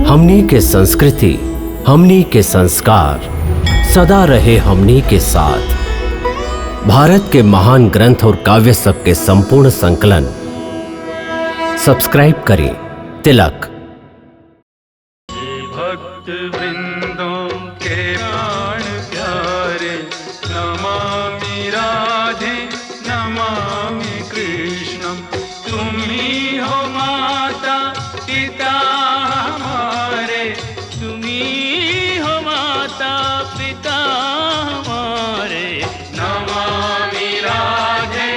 हमनी के संस्कृति, हमनी के संस्कार सदा रहे हमनी के साथ। भारत के महान ग्रंथ और काव्य सब के संपूर्ण संकलन सब्सक्राइब करें तिलक। भक्त वृंदों के प्राण प्यारे, नमामि राधे नमामि कृष्णम। तुम ही हो माता पिता हमारे, तुम ही हो माता पिता हमारे। नमामि राधे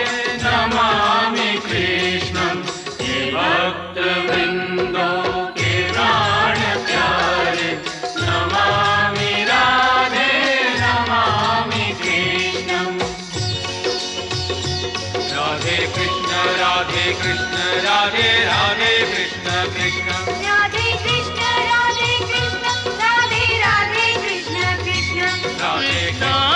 नमामि कृष्णम। ये भक्त वृंदों के प्राण प्यारे, नमामि राधे नमामि कृष्णम। राधे कृष्ण राधे कृष्ण राधे राधे कृष्ण कृष्ण। राधे कृष्ण राधे कृष्ण राधे राधे कृष्ण कृष्ण। राधे कृष्ण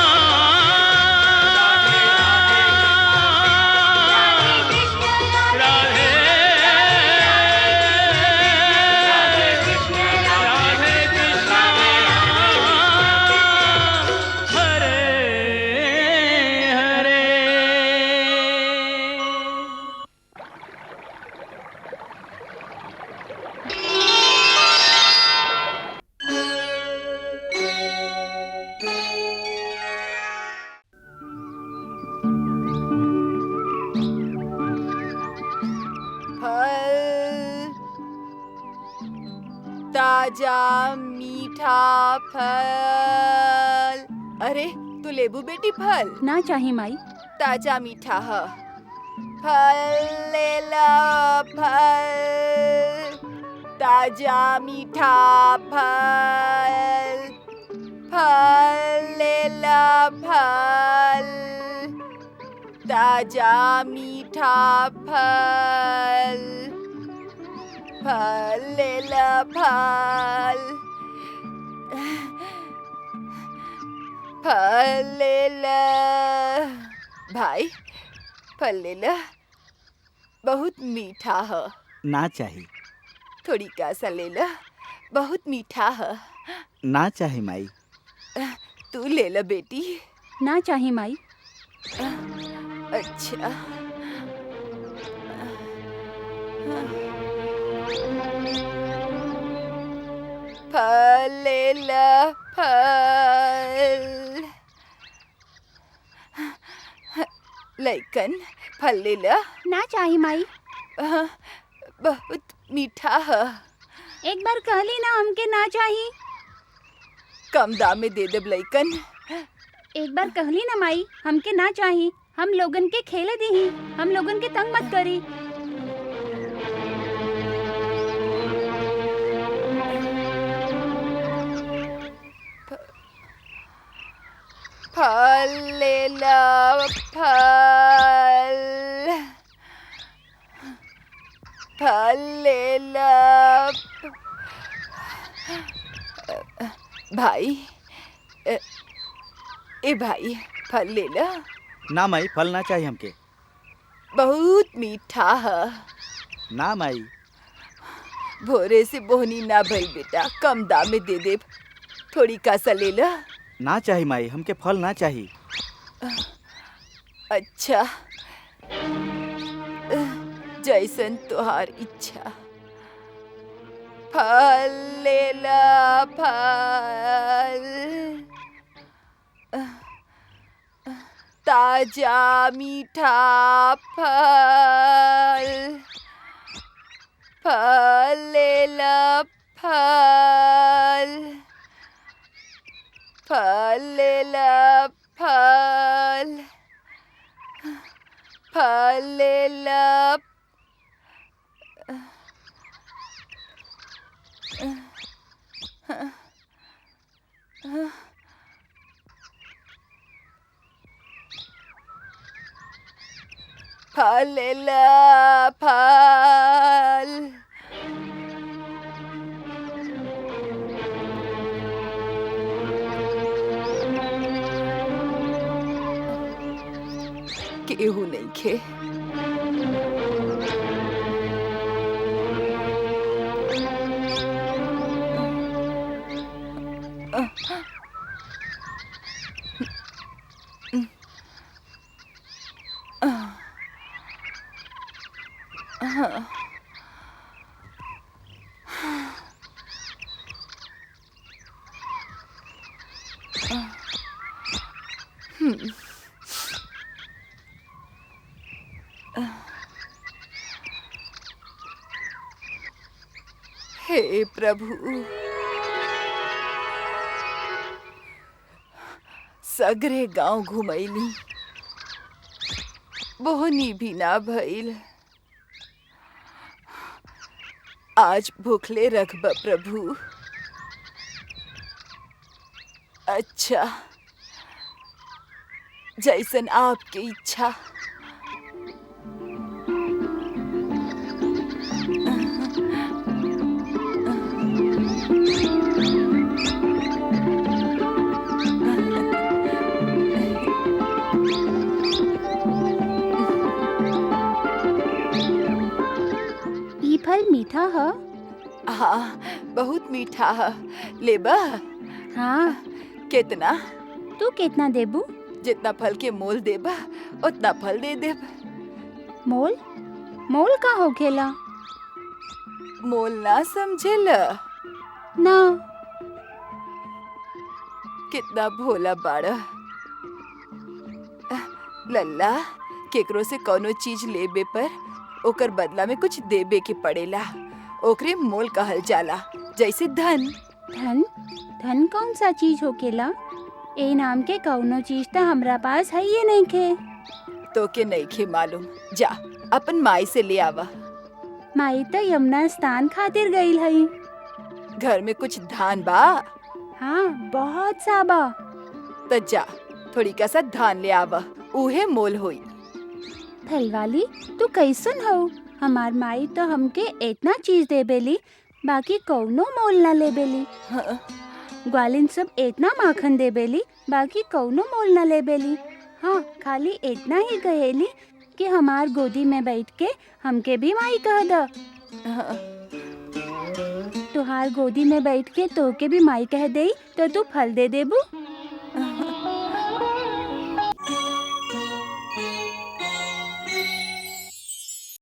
फल, ताजा मीठा फल। अरे तू लेबू बेटी फल ना चाही माई। ताजा मीठा ह। फल ले ला फल, ताजा मीठा फल। फल ले ला फल, ताजा मीठा फल। फल ले ला फल, फल ले ला। भाई फल ले ला, बहुत मीठा है। ना चाही। थोड़ी का सा ले ला, बहुत मीठा है। ना चाही माई। तू ले ला बेटी। ना चाही माई। अच्छा फल ले ला फल। लइकन फल ले ला, ना चाही माई। बहुत मीठा है। एक बार कहली ना हमके ना चाही। कम दाम में दे देब लइकन। एक बार कहली ना माई हमके ना चाही। हम लोगन के खेले दीही, हम लोगन के तंग मत करी। फल ले ला फल, फल ले ला। भाई ए भाई फल ले ला। ना माई, फल ना चाहिए हमके। बहुत मीठा है। ना माई। भोरे से बोहनी ना भइल बेटा, कम दाम में दे दे। थोड़ी का सा ले ला। ना चाही माई, हमके फल ना चाही। अच्छा जैसन तुहार इच्छा। फल ले ला फल, ताजा मीठा फल। फल ले ला फल, फल ले ला फल। फल ले ला। फल ले ला फल। केहू नहीं खे। हे प्रभु, सगरे गांव घुमैली, बोहनी भी ना भइल। आज भूखले रखब प्रभु। अच्छा, जैसन आपकी इच्छा। ई फल मीठा है। हाँ, बहुत मीठा है। लेबा? हाँ, कितना? तू कितना देबू? जितना फल के मोल देबा उतना फल दे देब। मोल? मोल का होखेला? मोल ना समझेल? ना। कितना भोला बाड़ा। लल्ला, केकरो से कोनो चीज लेबे पर ओकर बदला में कुछ देबे के पड़ेला। ओकरे मोल कहल जाला, जैसे धन। धन? धन कौन सा चीज होखेला? ए नाम के कौनो चीज तो हमरा पास है ये नहीं खे। तो के नहीं खे मालूम। जा, अपन माई से ले आवा। माई तो यमुना स्नान खातिर गईल हई। घर में कुछ धान बा? हाँ, बहुत सा बा। तो जा, थोड़ी का सा धान ले आवा, उहे मोल होई। फलवाली, तू कैसन हो? हमार माई तो हमके इतना चीज दे बेली, बाकी कौनो मोल ना ले बेली। हाँ, ग्वालिन सब इतना माखन दे बेली, बाकी कौनो मोल ना ले बेली। हाँ, खाली इतना ही कहेली कि हमार गोदी में बैठ के हमके भी माई कह द। हाँ। तुहार गोदी में बैठ के तोके भी माई कह दे तो तू फल दे देबू।